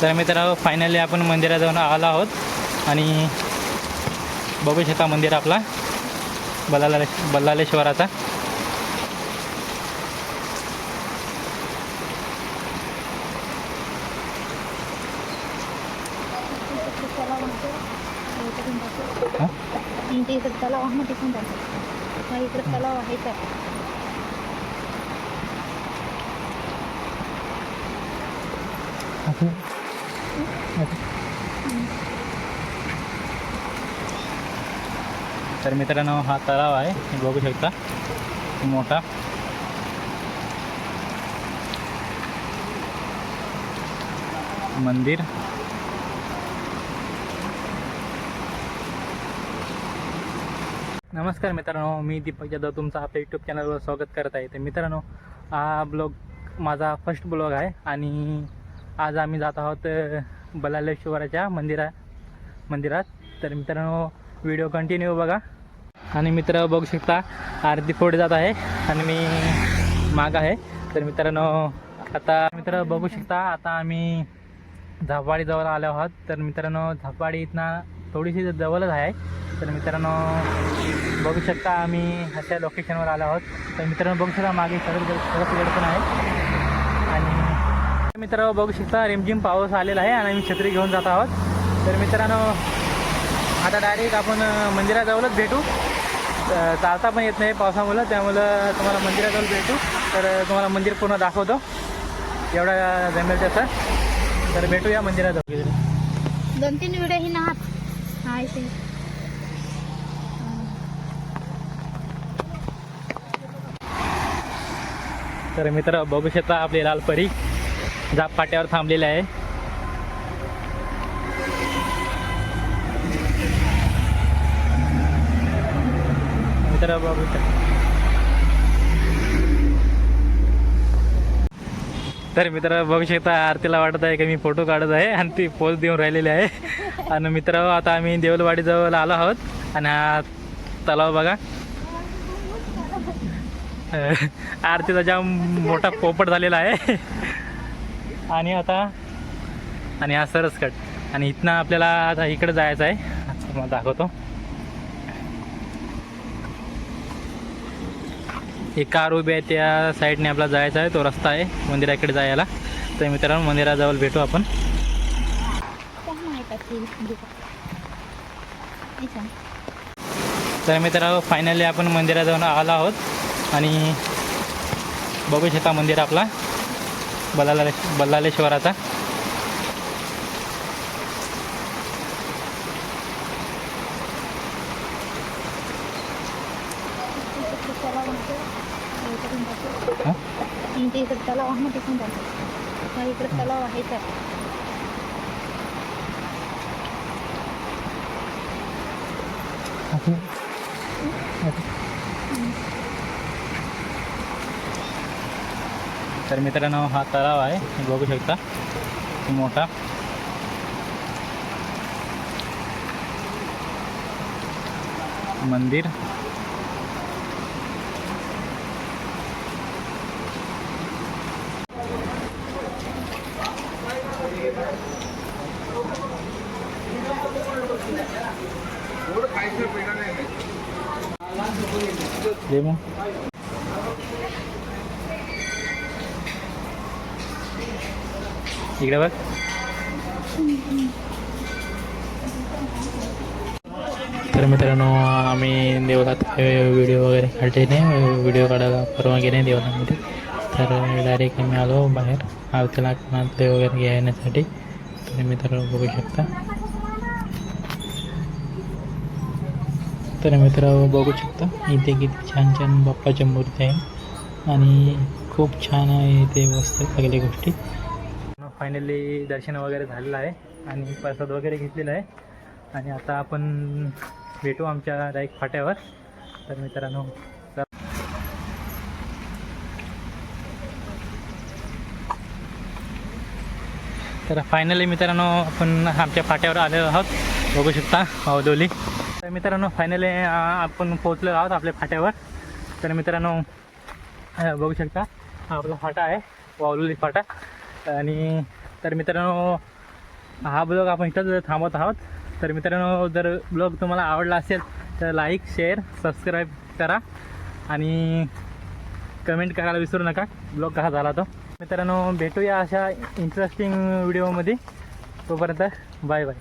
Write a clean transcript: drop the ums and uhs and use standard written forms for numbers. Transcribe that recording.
तर मित्रांनो फायनली आपण मंदिरात जाऊन आलो आहोत आणि बघू शकता मंदिर आपला बल्लाळेश्वराचा. तलाव आहे का? तर मित्रांनो हा तलाव आहे, बघू शकता मोठा. मंदिर नमस्कार मित्रांनो, मी दीपक जाधव तुमचं आपल्या यूट्यूब चॅनलवर स्वागत करत आहे. तर मित्रांनो हा ब्लॉग माझा फर्स्ट ब्लॉग आहे आणि आज आम्ही जात आहोत बल्लाळेश्वराच्या मंदिरात. तर मित्रांनो व्हिडिओ कंटिन्यू बघा. आणि मित्र बघू शकता आरती पुढे जात आहे आणि मी माग आहे. तर मित्रांनो आता बघू शकता आता आम्ही झापाडी जवळ आलो आहोत. तर मित्रांनो झापाडी इथनं थोडीशी जवळच आहे. तर मित्रांनो बघू शकता आम्ही अशा लोकेशनवर आलो आहोत. तर मित्रांनो बघू शकता मागे सगळं पण आहे. आणि मित्रांनो बघू शकता रिमझिम पाऊस आलेला आहे आणि आम्ही छत्री घेऊन जात आहोत. तर मित्रांनो आता डायरेक्ट आपण मंदिराजवळच भेटू. चालता पण येत नाही पावसामुळं, त्यामुळं तुम्हाला मंदिराजवळ भेटू. तर तुम्हाला मंदिर पूर्ण दाखवतो एवढा जमेल तसं. तर भेटूया मंदिराजवळ. 2-3 व्हिडिओ ही ना हाय ते. तर मित्र बघू शकता आपली लालपरी जाप पाट्यावर थांबलेले आहे. मित्र बघू शकता. तर मित्र बघू शकता आरतीला वाटत आहे की मी फोटो काढत आहे आणि ती पोज देऊन राहिलेली आहे. आणि मित्र आता आम्ही देवलवाडीजवळ आलो आहोत आणि हा तलाव बघा. आरतीचा जाम मोठा पोपट झालेला आहे. आणि हा सरसकट. आणि इथनं आपल्याला आता इकडे जायचं आहे, मला दाखवतो. एक कार उभी आहे त्या साईडने आपल्याला जायचं आहे, तो रस्ता आहे मंदिराकडे जायला. तर मित्रांनो मंदिराजवळ भेटू आपण. तर मित्रांनो फायनली आपण मंदिराजवळ आलो आहोत आणि बघू शकता मंदिर आपला बल्लाळेश्वराचा. तलाव आहे तिथून जातो. इकडे तलाव आहे का? तर मित्रांनो हा तलाव आहे, बघू शकता मोठा. मंदिर इकडे बघ. तर मित्रांनो आम्ही देवळात व्हिडिओ वगैरे काढले नाही, व्हिडिओ काढायला परवानगी नाही देवळामध्ये. तर डायरेक्ट आम्ही आलो बाहेर आरतीला कानातले वगैरे घेण्यासाठी. तर मित्रांनो बघू शकता. तर मित्रांनो बघू शकता इथे किती छान छान बाप्पाच्या मूर्ती आहे आणि खूप छान आहे इथे वस्तू सगळ्या गोष्टी. फायनली दर्शन वगैरे झालेलं आहे आणि प्रसाद वगैरे घेतलेला आहे आणि आता आपण भेटू आमच्या डायरेक्ट फाट्यावर. तर मित्रांनो तर फायनली मित्रांनो आपण आमच्या फाट्यावर आलेलो आहोत, बघू शकता औदोली. तर मित्रांनो फायनली आपण पोहोचलो आहोत आपल्या फाट्यावर. तर मित्रांनो बघू शकता हा आपला फाटा आहे, वावलोली फाटा. आणि तर मित्रांनो हा ब्लॉग आपण इथंच थांबवत आहोत. तर मित्रांनो, जर ब्लॉग तुम्हाला आवडला असेल तर लाईक, शेअर, सबस्क्राईब करा आणि कमेंट करायला विसरू नका ब्लॉग कसा झाला तो. मित्रांनो, भेटूया अशा इंटरेस्टिंग व्हिडिओमध्ये. तोपर्यंत बाय बाय.